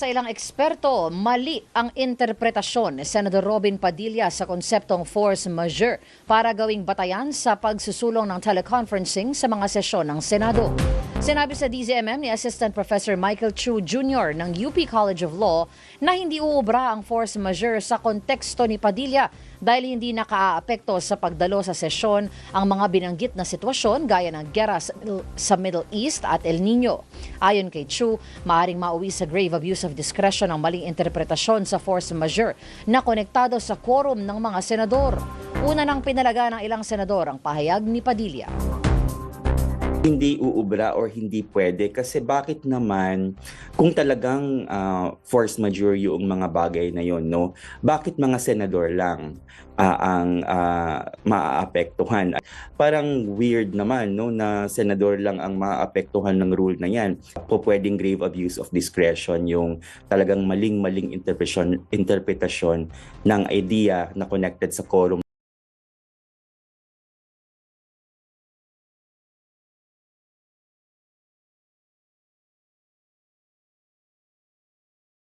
Sa ilang eksperto, mali ang interpretasyon ni Senator Robin Padilla sa konseptong force majeure para gawing batayan sa pagsusulong ng teleconferencing sa mga sesyon ng Senado. Sinabi sa DZMM ni Assistant Professor Michael Chu Jr. ng UP College of Law na hindi uubra ang force majeure sa konteksto ni Padilla dahil hindi nakaaapekto sa pagdalo sa sesyon ang mga binanggit na sitwasyon gaya ng gera sa Middle East at El Nino. Ayon kay Chu, maaaring mauwi sa grave abuse of discretion ang maling interpretasyon sa force majeure na konektado sa quorum ng mga senador. Una nang pinalaga ng ilang senador ang pahayag ni Padilla. Hindi uubra or hindi pwede kasi bakit naman kung talagang force majeure yung mga bagay na yon, no? Bakit mga senador lang ang maaapektuhan? Parang weird naman, no, na senador lang ang maaapektuhan ng rule na yan. Pwedeng grave abuse of discretion yung talagang maling interpretasyon ng idea na connected sa quorum.